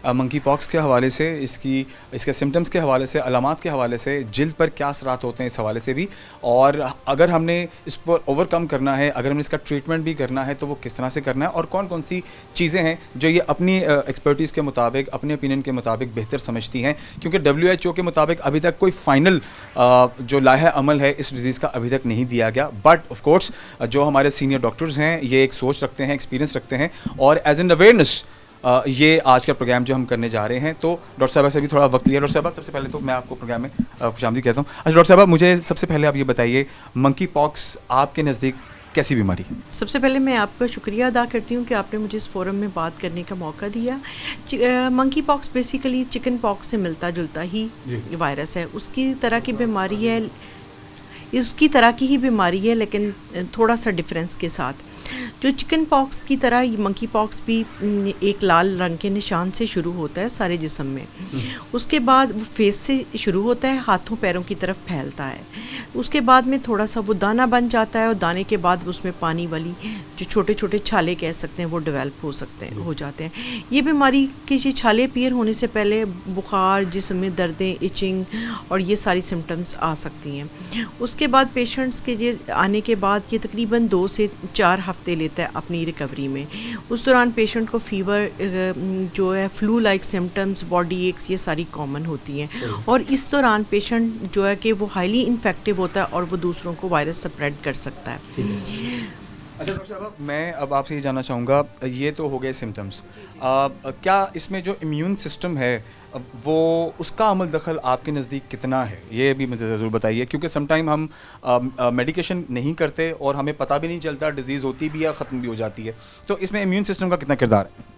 मंकी पॉक्स के हवाले से, इसके सिम्टम्स के हवाले से, अलामात के हवाले से, जिल्द पर क्या असरात होते हैं इस हवाले से भी, और अगर हमने इस पर ओवरकम करना है, अगर हमने इसका ट्रीटमेंट भी करना है तो वो किस तरह से करना है, और कौन कौन सी चीज़ें हैं जो ये अपनी एक्सपर्टीज़ के मुताबिक, अपने ओपिनियन के मुताबिक बेहतर समझती हैं। क्योंकि WHO के मुताबिक अभी तक कोई फाइनल जो लाहे अमल है इस डिज़ीज़ का अभी तक नहीं दिया गया। बट ऑफ कोर्स जो हमारे सीनियर डॉक्टर्स हैं ये एक सोच रखते हैं, एक्सपीरियंस रखते हैं, और एज एन अवेयरनेस ये आज का प्रोग्राम जो हम करने जा रहे हैं। तो डॉक्टर साहबा से भी थोड़ा वक्त लिया। डॉक्टर साहबा, सबसे पहले तो मैं आपको प्रोग्राम में खुशामदीद कहता हूँ। अच्छा डॉक्टर साहबा, मुझे सबसे पहले आप ये बताइए, मंकी पॉक्स आपके नज़दीक कैसी बीमारी है? सबसे पहले मैं आपका शुक्रिया अदा करती हूँ कि आपने मुझे इस फोरम में बात करने का मौका दिया। Monkey pox basically chicken pox से मिलता जुलता ही वायरस है, उसकी तरह की बीमारी है, इसकी तरह की ही बीमारी है लेकिन थोड़ा सा डिफरेंस के साथ। जो चिकन पॉक्स की तरह मंकी पॉक्स भी एक लाल रंग के निशान से शुरू होता है सारे जिस्म में, उसके बाद वो फेस से शुरू होता है, हाथों पैरों की तरफ फैलता है, उसके बाद में थोड़ा सा वो दाना बन जाता है और दाने के बाद उसमें पानी वाली जो छोटे छोटे छाले कह सकते हैं वो डेवलप हो जाते हैं। ये बीमारी के ये छाले अपीयर होने से पहले बुखार, जिस्म में दर्दें, इचिंग और ये सारी सिम्टम्स आ सकती हैं। उसके बाद पेशेंट्स के ये आने के बाद ये तकरीबन 2 से 4 हफ्ते लेता है अपनी रिकवरी में। उस दौरान पेशेंट को फीवर जो है, flu like symptoms, body aches, ये सारी कॉमन होती हैं और इस दौरान पेशेंट जो है कि वो हाईली इन्फेक्टिव होता है और वो दूसरों को वायरस स्प्रेड कर सकता है। अच्छा डॉक्टर साहब, मैं अब आपसे ये जानना चाहूँगा, ये तो हो गए सिम्टम्स, क्या इसमें जो इम्यून सिस्टम है वो उसका अमल दखल आपके नज़दीक कितना है, ये भी मुझे ज़रूर बताइए, क्योंकि समटाइम हम मेडिकेशन नहीं करते और हमें पता भी नहीं चलता, डिजीज़ होती भी है, ख़त्म भी हो जाती है, तो इसमें इम्यून सिस्टम का कितना किरदार है?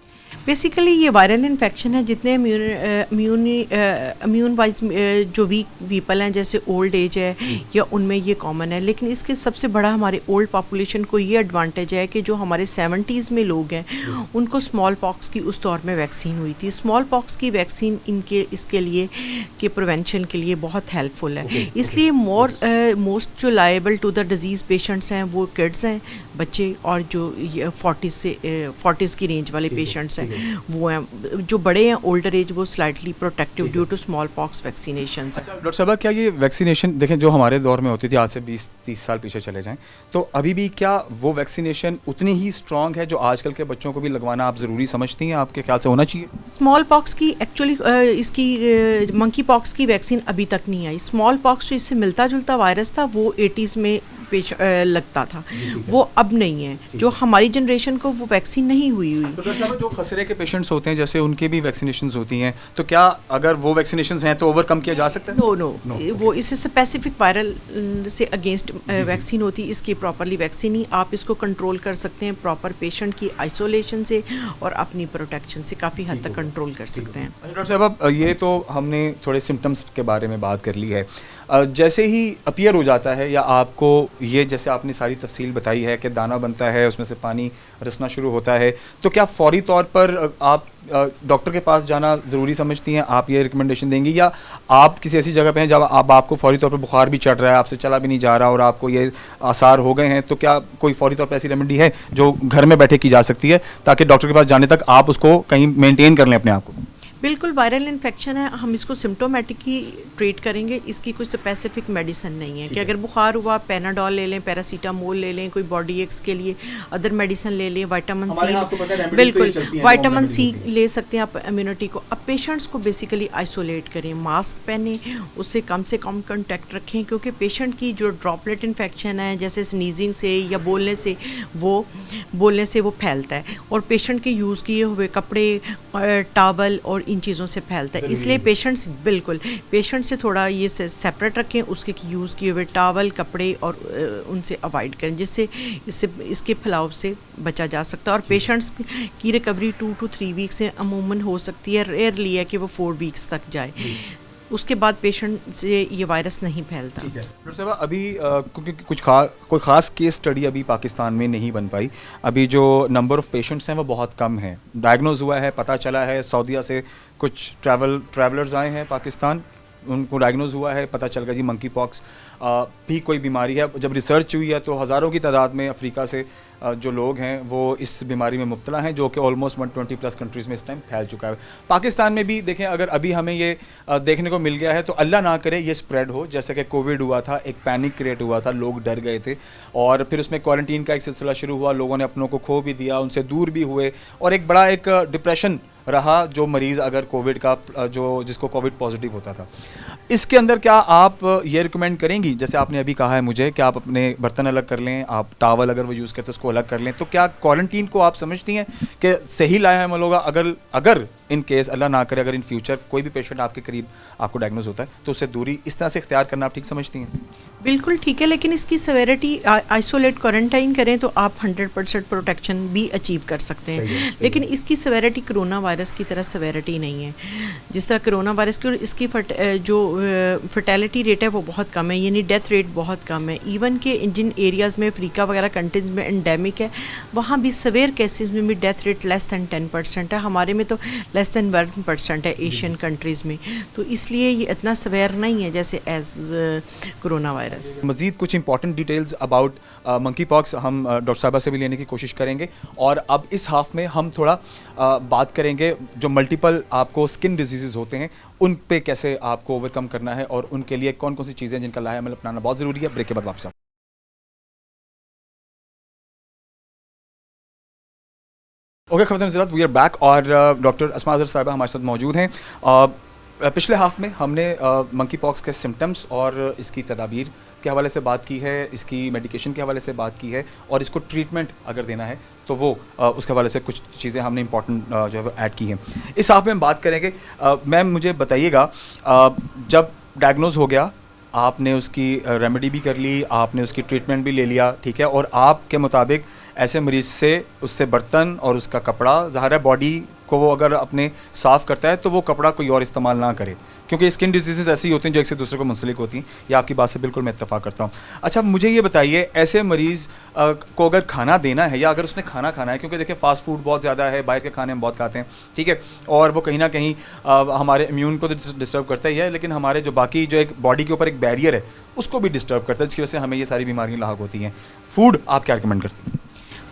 बेसिकली ये वायरल इन्फेक्शन है, जितने इम्यून वाइज जो वीक पीपल हैं जैसे ओल्ड एज है या उनमें ये कॉमन है, लेकिन इसके सबसे बड़ा हमारे ओल्ड पॉपुलेशन को ये एडवांटेज है कि जो हमारे 70s में लोग हैं उनको स्मॉल पॉक्स की उस दौर में वैक्सीन हुई थी। स्मॉल पॉक्स की वैक्सीन इसके लिए कि प्रिवेंशन के लिए बहुत हेल्पफुल है, इसलिए मोस्ट जो liable to the disease patients हैं वो किड्स हैं, बच्चे, और जो 40s की रेंज वाले पेशेंट्स हैं वो हैं। जो बड़े हैं ओल्डर एज वो slightly protective due to small pox vaccination. Doctor साहब, क्या ये वैक्सीनेशन देखें जो हमारे दौर में होती थी, आज से 20-30 साल पीछे चले जाएं, तो अभी भी क्या वो वैक्सीनेशन उतनी ही स्ट्रॉन्ग है जो आजकल के बच्चों को भी लगवाना आप ज़रूरी समझती हैं, आपके ख्याल से होना चाहिए? स्मॉल पॉक्स की एक्चुअली इसकी मंकी पॉक्स की वैक्सीन अभी तक नहीं आई। स्मॉल पॉक्स जो इससे मिलता जुलता वायरस था वो 80s में लगता था, वो अब नहीं है। जो हमारी जनरेशन को वो वैक्सीन नहीं हुई। तो डॉक्टर साहब, जो खसरे के पेशेंट्स होते हैं जैसे उनकी भी वैक्सीनेशंस होती हैं, तो क्या अगर वो वैक्सीनेशंस हैं तो ओवरकम किया जा सकता है? नो, वो इससे स्पेसिफिक वायरल से अगेंस्ट वैक्सीन होती है, इसकी प्रॉपरली वैक्सीन ही आप इसको कंट्रोल कर सकते हैं प्रॉपर पेशेंट की आइसोलेशन से और अपनी प्रोटेक्शन से काफ़ी हद तक कंट्रोल कर सकते हैं। डॉक्टर साहब, ये तो हमने थोड़े सिम्टम्स के बारे में बात कर ली है, जैसे ही अपीयर हो जाता है या आपको ये जैसे आपने सारी तफसील बताई है कि दाना बनता है, उसमें से पानी रिसना शुरू होता है, तो क्या फौरी तौर पर आप डॉक्टर के पास जाना ज़रूरी समझती हैं? आप ये रिकमेंडेशन देंगी, या आप किसी ऐसी जगह पे हैं जब आपको फौरी तौर पर बुखार भी चढ़ रहा है, आपसे चला भी नहीं जा रहा और आपको ये आसार हो गए हैं, तो क्या कोई फौरी तौर पर ऐसी रेमेडी है जो घर में बैठे की जा सकती है ताकि डॉक्टर के पास जाने तक आप उसको कहीं मेनटेन कर लें अपने आप को? बिल्कुल, वायरल इन्फेक्शन है, हम इसको सिम्टोमेटिक ही ट्रीट करेंगे, इसकी कोई स्पेसिफिक मेडिसिन नहीं है कि अगर बुखार हुआ पैनाडोल ले लें, पैरासीटामोल ले लें, कोई बॉडी एक्स के लिए अदर मेडिसिन ले लें, विटामिन सी, बिल्कुल विटामिन सी ले सकते हैं आप इम्यूनिटी को। अब पेशेंट्स को बेसिकली आइसोलेट करें, मास्क पहने, उससे कम कॉन्टैक्ट रखें, क्योंकि पेशेंट की जो ड्रॉपलेट इन्फेक्शन है जैसे स्नीजिंग से या बोलने से वो फैलता है और पेशेंट के यूज़ किए हुए कपड़े, टॉवल और इन चीज़ों से फैलता है। इसलिए पेशेंट से थोड़ा ये सेपरेट रखें, उसके यूज़ किए हुए टॉवल, कपड़े और उनसे अवॉइड करें, जिससे इसके फैलाव से बचा जा सकता है। और पेशेंट्स की रिकवरी 2 to 3 वीक्स से अमूमन हो सकती है, रेयरली है कि वो 4 वीक्स तक जाए, उसके बाद पेशेंट से ये वायरस नहीं फैलता। डॉक्टर साहब, अभी क्योंकि कोई ख़ास केस स्टडी अभी पाकिस्तान में नहीं बन पाई, अभी जो नंबर ऑफ़ पेशेंट्स हैं वो बहुत कम है, डायग्नोज हुआ है, पता चला है, सऊदीया से कुछ ट्रैवलर्स आए हैं पाकिस्तान, उनको डायग्नोज हुआ है, पता चल गया जी मंकी पॉक्स भी कोई बीमारी है। जब रिसर्च हुई है तो हज़ारों की तादाद में अफ्रीका से जो लोग हैं वो इस बीमारी में मुब्तला हैं, जो कि ऑलमोस्ट 120+ कंट्रीज़ में इस टाइम फैल चुका है। पाकिस्तान में भी देखें, अगर अभी हमें ये देखने को मिल गया है तो अल्लाह ना करे ये स्प्रेड हो, जैसे कि कोविड हुआ था, एक पैनिक क्रिएट हुआ था, लोग डर गए थे और फिर उसमें क्वारंटीन का एक सिलसिला शुरू हुआ, लोगों ने अपनों को खो भी दिया, उनसे दूर भी हुए और एक बड़ा एक डिप्रेशन रहा जो मरीज़ अगर कोविड का जिसको कोविड पॉजिटिव होता था। इसके अंदर क्या आप ये रिकमेंड करेंगी, जैसे आपने अभी कहा है मुझे कि आप अपने बर्तन अलग कर लें, आप टावल अगर वो यूज़ करते हैं उसको अलग कर लें, तो क्या क्वारंटीन को आप समझती हैं कि सही लाया है लोग अगर इन केस अल्लाह ना करे अगर इन फ्यूचर कोई भी पेशेंट आपके करीब आपको डायग्नोज होता है तो उससे दूरी इस तरह से इख्तियार करना आप ठीक समझती हैं? बिल्कुल ठीक है, लेकिन इसकी सेवेरिटी आइसोलेट क्वारंटाइन करें तो आप 100% प्रोटेक्शन भी अचीव कर सकते हैं, लेकिन इसकी सेवेरिटी कोरोना वायरस की तरह सेवेरिटी नहीं है। जिस तरह कोरोना वायरस की, और इसकी जो फर्टेलिटी रेट है वो बहुत कम है, यानी डेथ रेट बहुत कम है। इवन के जिन एरियाज़ में अफ्रीका वगैरह कंट्रीज में एंडेमिक है वहाँ भी सवेयर केसेस में भी डेथ रेट लेस दैन 10% है, हमारे में तो लेस दैन 1% है एशियन कंट्रीज़ में, तो इसलिए ये इतना सवेयर नहीं है जैसे एज कोरोना वायरस। मज़ीद कुछ important details about monkey pox हम डॉक्टर साहबा से भी लेने की कोशिश करेंगे, और अब इस हाफ में हम थोड़ा बात करेंगे जो मल्टीपल आपको स्किन डिजीज़ होते हैं उन पे कैसे आपको ओवरकम करना है और उनके लिए कौन कौन सी चीज़ें जिनका लाहेअमल अपनाना बहुत ज़रूरी है। ब्रेक के बाद वापस। ओके खवातीन हज़रात, वी आर बैक और डॉक्टर अस्मा अज़हर साहिबा हमारे साथ मौजूद हैं। पिछले हाफ में हमने मंकी पॉक्स के सिम्टम्स और इसकी तदाबीर के हवाले से बात की है, इसकी मेडिकेशन के हवाले से बात की है, और इसको ट्रीटमेंट अगर देना है तो वो उसके हवाले से कुछ चीज़ें हमने इंपॉर्टेंट जो है वो ऐड की हैं। इस हाफ में हम बात करेंगे, मैम मुझे बताइएगा, जब डायग्नोज हो गया आपने उसकी रेमेडी भी कर ली, आपने उसकी ट्रीटमेंट भी ले लिया, ठीक है, और आपके मुताबिक ऐसे मरीज़ से उससे बर्तन और उसका कपड़ा, ज़ाहिर है बॉडी को वो अगर अपने साफ़ करता है तो वो कपड़ा कोई और इस्तेमाल ना करे, क्योंकि स्किन डिजीज़ ऐसी होती हैं जो एक से दूसरे को मुंसलिक होती हैं। ये आपकी बात से बिल्कुल मैं इत्तेफाक करता हूँ। अच्छा मुझे ये बताइए, ऐसे मरीज़ को अगर खाना देना है या अगर उसने खाना खाना है, क्योंकि देखिए फ़ास्ट फूड बहुत ज़्यादा है, बाहर के खाने हम बहुत खाते हैं, ठीक है, और वो कहीं ना कहीं हमारे इम्यून को तो डिस्टर्ब करता ही है, लेकिन हमारे जो बाकी जो एक बॉडी के ऊपर एक बैरियर है उसको भी डिस्टर्ब करता है, जिसकी वजह से हमें ये सारी बीमारियाँ लाहक होती हैं। फूड आप क्या रिकमेंड करती हैं?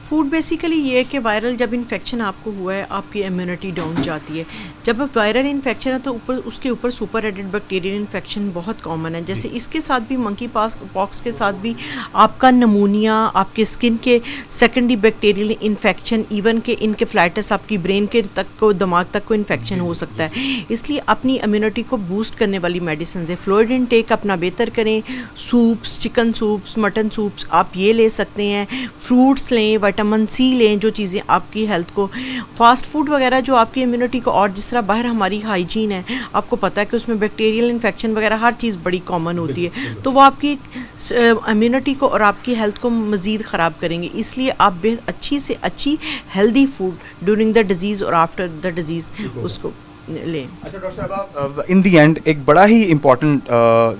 फूड बेसिकली ये है कि वायरल जब इन्फेक्शन आपको हुआ है आपकी इम्यूनिटी डाउन जाती है। जब वायरल इन्फेक्शन है तो उसके ऊपर सुपर एडेड बैक्टीरियल इन्फेक्शन बहुत कॉमन है, जैसे इसके साथ भी मंकी पॉक्स के साथ भी आपका नमूनिया, आपके स्किन के सेकेंडरी बैक्टीरियल इन्फेक्शन, इवन के इनकेफ्लाइटिस, आपकी ब्रेन के तक को, दिमाग तक को इन्फेक्शन हो सकता है। इसलिए अपनी इम्यूनिटी को बूस्ट करने वाली मेडिसिन है। फ्लूइड इनटेक अपना बेहतर करें, soups, chicken soups, mutton soups आप ये ले सकते हैं, फ्रूट्स लें, विटामिन सी लें, जो चीज़ें आपकी हेल्थ को, फास्ट फूड वगैरह जो आपकी इम्यूनिटी को, और जिस तरह बाहर हमारी हाइजीन है, आपको पता है कि उसमें बैक्टीरियल इन्फेक्शन वगैरह हर चीज़ बड़ी कॉमन होती है, तो वो आपकी इम्यूनिटी को और आपकी हेल्थ को मज़ीद ख़राब करेंगे। इसलिए आप अच्छी से अच्छी healthy food during the disease और आफ्टर द डिज़ीज़ उसको लें। अच्छा डॉक्टर साहब, इन दी एंड एक बड़ा ही इम्पॉर्टेंट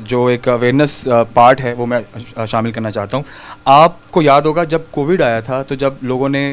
जो एक अवेयरनेस पार्ट है वो मैं शामिल करना चाहता हूँ। आपको याद होगा जब कोविड आया था तो जब लोगों ने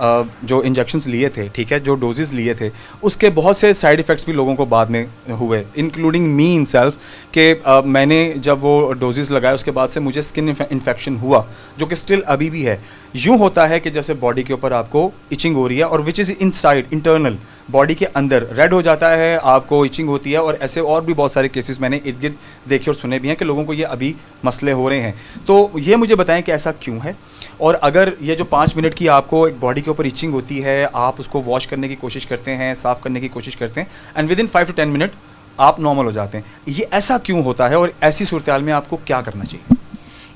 जो इंजेक्शंस लिए थे, ठीक है, जो डोजेज़ लिए थे, उसके बहुत से साइड इफ़ेक्ट्स भी लोगों को बाद में हुए, इंक्लूडिंग मी इन सेल्फ, कि मैंने जब वो डोजेज़ लगाए उसके बाद से मुझे स्किन इन्फेक्शन हुआ, जो कि स्टिल अभी भी है। यूँ होता है कि जैसे बॉडी के ऊपर आपको इचिंग हो रही है, और which is inside, internal, body के अंदर रेड हो जाता है, आपको इचिंग होती है, और ऐसे और भी बहुत सारे केसेस मैंने इर्द गिर्द देखे और सुने भी हैं कि लोगों को ये अभी मसले हो रहे हैं। तो ये मुझे बताएं कि ऐसा क्यों है, और अगर ये जो 5 मिनट की आपको एक बॉडी के ऊपर इचिंग होती है, आप उसको वॉश करने की कोशिश करते हैं, साफ़ करने की कोशिश करते हैं, and with in 5 to 10 minute आप नॉर्मल हो जाते हैं, ये ऐसा क्यों होता है, और ऐसी सूरत हाल में आपको क्या करना चाहिए?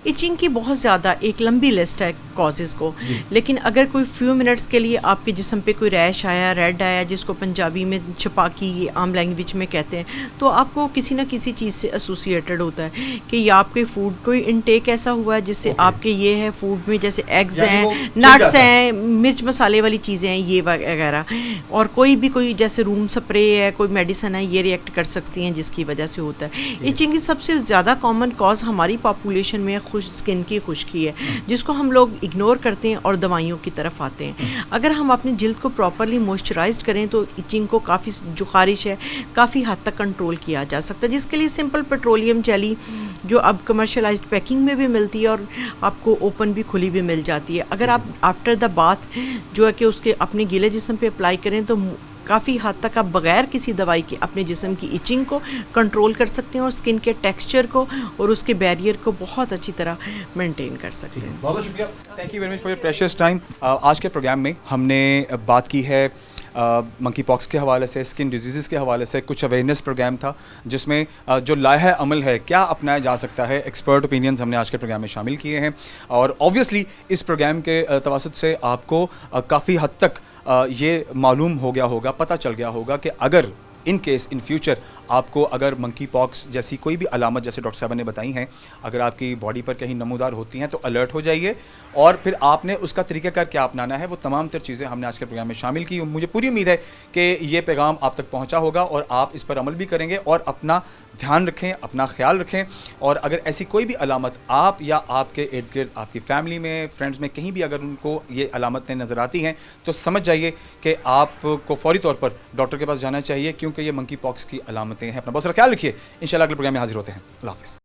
इचिंग की बहुत ज़्यादा एक लंबी लिस्ट है कॉजेज़ को, लेकिन अगर कोई फ्यू मिनट्स के लिए आपके जिस्म पे कोई रैश आया, रेड आया, जिसको पंजाबी में छपाकी ये आम लैंग्वेज में कहते हैं, तो आपको किसी ना किसी चीज़ से एसोसिएटेड होता है कि या आपके फूड कोई इनटेक ऐसा हुआ है जिससे आपके ये है फूड में, जैसे एग्स हैं, नट्स हैं, मिर्च मसाले वाली चीज़ें हैं, ये वगैरह, और कोई भी कोई जैसे रूम स्प्रे है, कोई मेडिसिन है, ये रिएक्ट कर सकती हैं जिसकी वजह से होता है। इचिंग की सबसे ज़्यादा कॉमन कॉज हमारी पॉपुलेशन में स्किन की खुश्की है, जिसको हम लोग इग्नोर करते हैं और दवाइयों की तरफ आते हैं। अगर हम अपनी जिल्द को प्रॉपरली मॉइस्चराइज्ड करें तो इचिंग को काफ़ी, जो खारिश है, काफ़ी हद तक कंट्रोल किया जा सकता है, जिसके लिए सिंपल पेट्रोलियम जेली जो अब कमर्शलाइज्ड पैकिंग में भी मिलती है और आपको ओपन भी खुली भी मिल जाती है, अगर आप आफ्टर द बाथ जो है कि उसके अपने गीले जिस्म पे अप्लाई करें तो काफ़ी हद तक आप बगैर किसी दवाई के अपने जिस्म की इचिंग को कंट्रोल कर सकते हैं और स्किन के टेक्सचर को और उसके बैरियर को बहुत अच्छी तरह मेंटेन कर सकते हैं। बहुत बहुत शुक्रिया, thank you very much for your precious time. आज के प्रोग्राम में हमने बात की है मंकी पॉक्स के हवाले से, स्किन डिजीज़ के हवाले से, कुछ अवेयरनेस प्रोग्राम था जिसमें जो लाहे अमल है क्या अपनाया जा सकता है, एक्सपर्ट ओपिनियंस हमने आज के प्रोग्राम में शामिल किए हैं, और ऑब्वियसली इस प्रोग्राम के तवसत से आपको काफ़ी हद तक ये मालूम हो गया होगा, पता चल गया होगा कि अगर इन केस इन फ्यूचर आपको अगर मंकी पॉक्स जैसी कोई भी अलामत जैसे डॉक्टर साहब ने बताई हैं, अगर आपकी बॉडी पर कहीं नमूदार होती हैं तो अलर्ट हो जाइए और फिर आपने उसका तरीक़ाकार क्या अपनाना है, वो तमाम तर चीज़ें हमने आज के प्रोग्राम में शामिल की। मुझे पूरी उम्मीद है कि ये पैगाम आप तक पहुंचा होगा और आप इस पर अमल भी करेंगे और अपना ध्यान रखें, अपना ख्याल रखें। और अगर ऐसी कोई भी अलामत आप या आपके इर्द गिर्द आपकी फैमिली में, फ्रेंड्स में कहीं भी अगर उनको ये अलामतें नज़र आती हैं तो समझ जाइए कि आपको फौरी तौर पर डॉक्टर के पास जाना चाहिए, क्योंकि ये मंकी पॉक्स की अलामतें हैं। अपना बहुत सारा ख्याल रखिए। इंशाल्लाह अगले प्रोग्राम में हाजिर होते हैं। अल्लाह हाफ़िज़।